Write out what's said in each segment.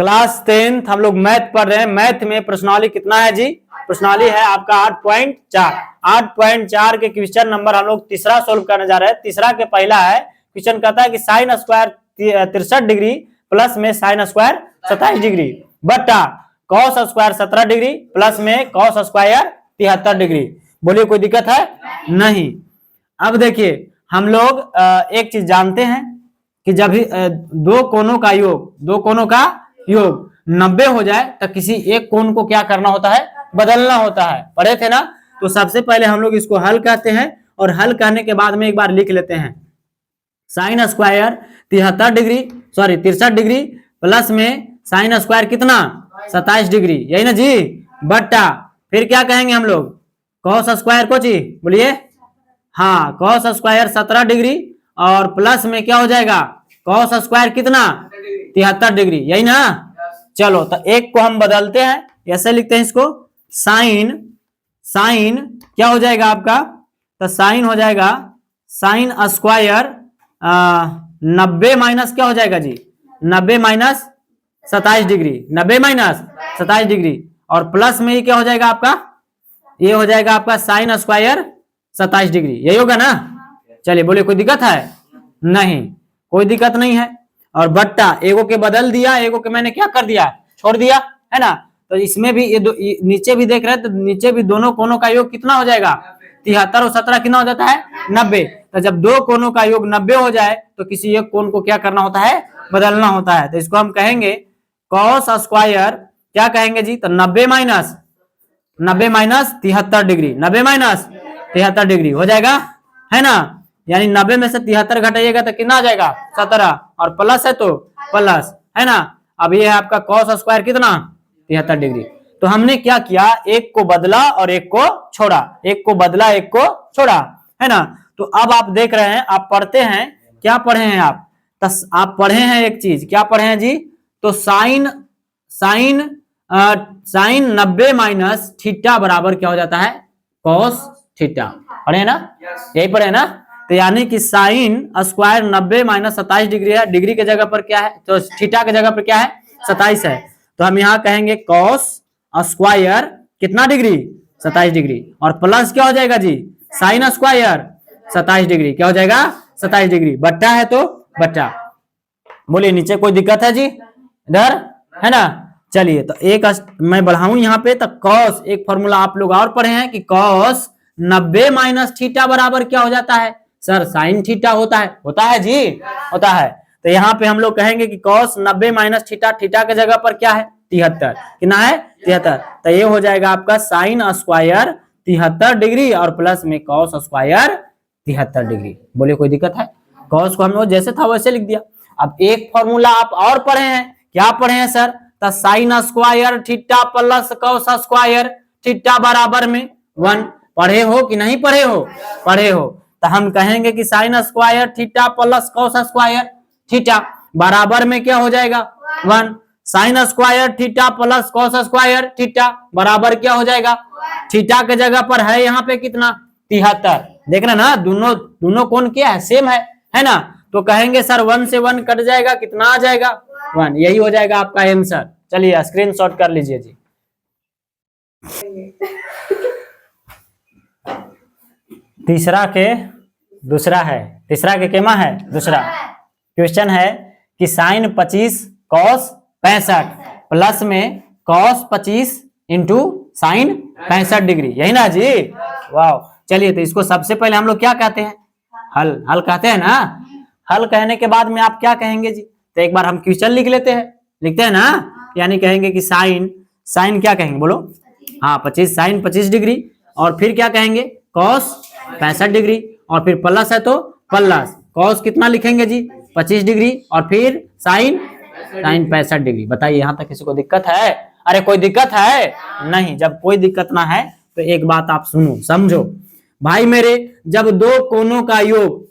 Class 10th हम लोग math पढ़ रहे हैं। मैथ में प्रश्नावली कितना है जी? प्रश्नावली है आपका 8.4। 8.4 के क्वेश्चन नंबर हम लोग तीसरा सोल्व करने जा रहे हैं। तीसरा के पहला है क्वेश्चन, कहता है कि साइन स्क्वायर 63 डिग्री प्लस में साइन स्क्वायर 27 डिग्री बटा कॉस स्क्वायर 17 डिग्री प्लस में कॉस स्क्वायर 73 डिग्री। बोलिए कोई दिक्कत है? नहीं। अब देखिए हम लोग एक चीज जानते हैं कि जब भी दो कोनों का योग 90 हो जाए तो किसी एक कोण को क्या करना होता है? बदलना होता है। पढ़े थे ना? तो सबसे पहले हम लोग इसको हल कहते हैं और हल कहने के बाद में एक बार लिख लेते हैं साइन स्क्वायर 63 डिग्री प्लस में साइन स्क्वायर कितना 27 डिग्री, यही ना जी, बट्टा फिर क्या कहेंगे हम लोग? कॉस स्क्वायर को जी, बोलिए। हाँ, कॉस स्क्वायर 17 डिग्री और प्लस में क्या हो जाएगा? कॉस स्क्वायर कितना 73 डिग्री, यही ना। चलो तो एक को हम बदलते हैं, ऐसे लिखते हैं इसको साइन क्या हो जाएगा आपका? तो साइन हो जाएगा साइन स्क्वायर 90 माइनस क्या हो जाएगा जी? 90 माइनस 27 डिग्री, 90 माइनस 27 डिग्री और प्लस में ये क्या हो जाएगा आपका? ये हो जाएगा आपका साइन स्क्वायर 27 डिग्री, यही होगा ना। चलिए बोलिए कोई दिक्कत है? नहीं, कोई दिक्कत नहीं है। और बट्टा एगो के बदल दिया, एगो के मैंने क्या कर दिया? छोड़ दिया, है ना। तो इसमें भी ये नीचे भी देख रहे हैं तो नीचे भी दोनों कोनों का योग कितना हो जाएगा? 73 और 17 कितना हो जाता है? 90। तो जब दो कोनों का योग 90 हो जाए तो किसी एक कोण को क्या करना होता है? बदलना होता है। तो इसको हम कहेंगे कॉस स्क्वायर क्या कहेंगे जी? तो 90 माइनस 73 डिग्री, 90 माइनस 73 डिग्री हो जाएगा, है ना। यानी 90 में से 73 घटाइएगा तो कितना आ जाएगा? 17 और प्लस है तो प्लस, है ना। अब ये है आपका कॉस स्क्वायर कितना 73 डिग्री। तो हमने क्या किया? एक को बदला और एक को छोड़ा, एक को बदला एक को छोड़ा, है ना। तो अब आप देख रहे हैं, आप पढ़ते हैं, क्या पढ़े हैं आप? आप पढ़े हैं एक चीज, क्या पढ़े हैं जी? तो साइन 90 माइनस थीटा बराबर क्या हो जाता है? Cos theta. पढ़े ना? यही पढ़े ना। तो यानी कि साइन स्क्वायर 90 माइनस 27 डिग्री है, डिग्री के जगह पर क्या है? तो थीटा के जगह पर क्या है? 27 है। तो हम यहाँ कहेंगे कॉस स्क्वायर कितना डिग्री? 27 डिग्री और प्लस क्या हो जाएगा जी? साइन स्क्वायर 27 डिग्री क्या हो जाएगा? 27 डिग्री बट्टा है तो बट्टा। बोलिए नीचे कोई दिक्कत है जी? इधर है ना। चलिए तो एक मैं बढ़ाऊं यहाँ पे, तो कॉस एक फॉर्मूला आप लोग और पढ़े हैं कि कॉस 90 माइनस थीटा बराबर क्या हो जाता है? सर साइन थीटा होता है जी, होता है। तो यहाँ पे हम लोग कहेंगे कि कॉस 90 माइनस थीटा, थीटा के जगह पर क्या है? 73, कितना है? 73। तो ये हो जाएगा आपका साइन स्क्वायर 73 डिग्री और प्लस में कॉस स्क्वायर 73 डिग्री। बोलिए कोई दिक्कत है? कॉस को हम लोग जैसे था वैसे लिख दिया। अब एक फॉर्मूला आप और पढ़े हैं, क्या पढ़े हैं सर? तो sine square theta plus cos square theta बराबर में 1। पढ़े हो कि नहीं पढ़े हो? पढ़े हो। तो हम कहेंगे कि sine square theta plus cos square theta बराबर में क्या हो जाएगा? 1। Sine square theta plus cos square theta बराबर क्या हो जाएगा? थीटा के जगह पर है यहाँ पे कितना? 73। देख रहे ना, दोनों कोण क्या है? सेम है ना। तो कहेंगे सर 1 से 1 कट जाएगा, कितना आ जाएगा? 1। यही हो जाएगा आपका आंसर। चलिए स्क्रीनशॉट कर लीजिए जी। तीसरा के दूसरा है, तीसरा के केमा है? दूसरा। क्वेश्चन है कि साइन 25 कॉस 65 प्लस में कॉस 25 इंटू साइन 65 डिग्री, यही ना जी। वाह। चलिए तो इसको सबसे पहले हम लोग क्या कहते हैं? हल कहते हैं ना। हल कहने के बाद में आप क्या कहेंगे जी? तो एक बार हम क्वेश्चन लिख लेते हैं, लिखते हैं ना। यानी कहेंगे कि साइन क्या कहेंगे? बोलो। हाँ 25, साइन 25 डिग्री और फिर क्या कहेंगे? कॉस 65 डिग्री और फिर प्लस है तो प्लस कॉस कितना लिखेंगे जी? 25 डिग्री और फिर साइन 65 डिग्री। बताइए यहाँ तक किसी को दिक्कत है? अरे कोई दिक्कत है? नहीं। जब कोई दिक्कत ना है तो एक बात आप सुनो, समझो भाई मेरे। जब दो कोनों का योग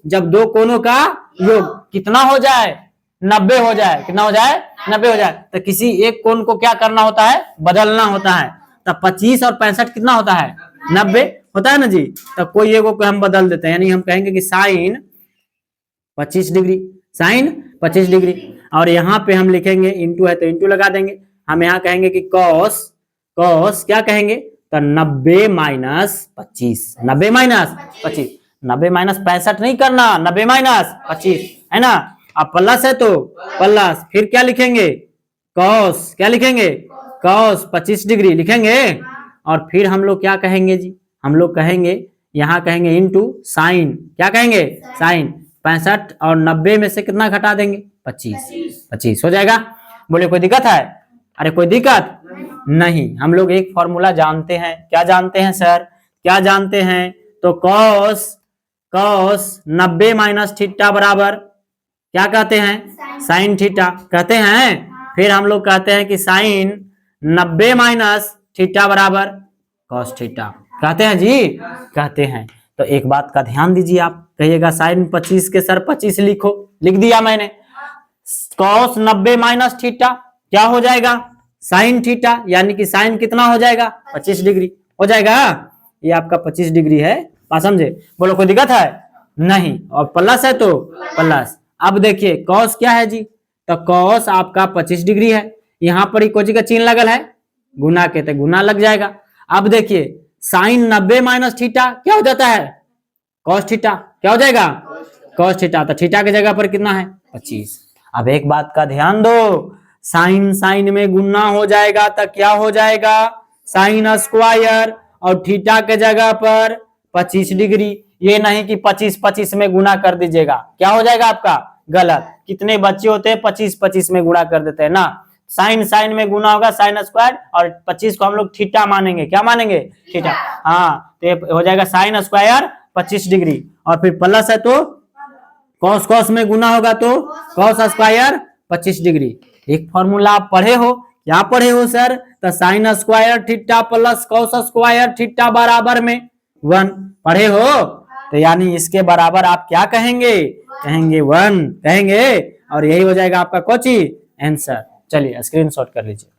कितना हो जाए? 90 हो जाए। कितना हो जाए? 90 हो जाए। तो किसी एक कोण को क्या करना होता है? बदलना होता है। तो 25 और 65 कितना होता है? 90 होता है ना जी। तो कोई एक को हम बदल देते हैं, यानी हम कहेंगे कि साइन 25 डिग्री, साइन 25 डिग्री। और यहाँ पे हम लिखेंगे इंटू है तो इंटू लगा देंगे। हम यहाँ कहेंगे कि कॉस क्या कहेंगे तो 90 माइनस 25, 90 माइनस 25, 90 माइनस 65 नहीं करना, 90 माइनस 25 है ना। अब प्लस है तो प्लस, फिर क्या लिखेंगे कॉस, क्या लिखेंगे कॉस 25 डिग्री लिखेंगे। और फिर हम लोग क्या कहेंगे जी, हम लोग कहेंगे यहाँ कहेंगे इंटू साइन, क्या कहेंगे साइन 65 और 90 में से कितना घटा देंगे 25 हो जाएगा। बोले कोई दिक्कत है? अरे कोई दिक्कत नहीं। हम लोग एक फॉर्मूला जानते हैं, क्या जानते हैं सर, क्या जानते हैं तो कॉस 90 माइनस थीटा बराबर क्या कहते हैं साइन थीटा कहते हैं। फिर हम लोग कहते हैं कि साइन 90 माइनस थीटा बराबर कॉस थीटा कहते हैं जी, कहते हैं। तो एक बात का ध्यान दीजिए, आप कहिएगा साइन 25 के सर 25 लिखो, लिख दिया मैंने। कॉस 90 माइनस थीटा क्या हो जाएगा साइन थीटा, यानी कि साइन कितना हो जाएगा 25 डिग्री हो जाएगा। ये आपका 25 डिग्री है, बात समझे। बोलो कोई दिक्कत है? नहीं। और प्लस है तो प्लस। अब देखिए कॉस क्या है जी, तो कॉस आपका 25 डिग्री है, यहाँ पर ही कोई का चिन्ह लगल है, गुना के तो गुना लग जाएगा। अब देखिए साइन 90 माइनस थीटा क्या हो जाता है कॉस थीटा, क्या हो जाएगा कॉस थीटा। तो थीटा की जगह पर कितना है 25। अब एक बात का ध्यान दो, साइन साइन में गुना हो जाएगा तो क्या हो जाएगा साइन स्क्वायर, और थीटा के जगह पर 25 डिग्री। ये नहीं कि 25 में गुना कर दीजिएगा, क्या हो जाएगा आपका गलत। कितने बच्चे होते हैं 25 में गुणा कर देते हैं ना। साइन साइन में गुना होगा साइन स्क्वायर, और 25 को हम लोग थीटा मानेंगे, क्या मानेंगे थीटा। हाँ तो ये हो जाएगा साइन स्क्वायर 25 डिग्री। और फिर प्लस है तो कॉस कॉस में गुना होगा तो कॉस स्क्वायर 25 डिग्री। एक फॉर्मूला आप पढ़े हो, क्या पढ़े हो सर, तो sine square theta plus cos square theta बराबर में 1 पढ़े हो। तो यानी इसके बराबर आप क्या कहेंगे, कहेंगे 1 कहेंगे, और यही हो जाएगा आपका कोची आंसर। चलिए स्क्रीनशॉट कर लीजिए।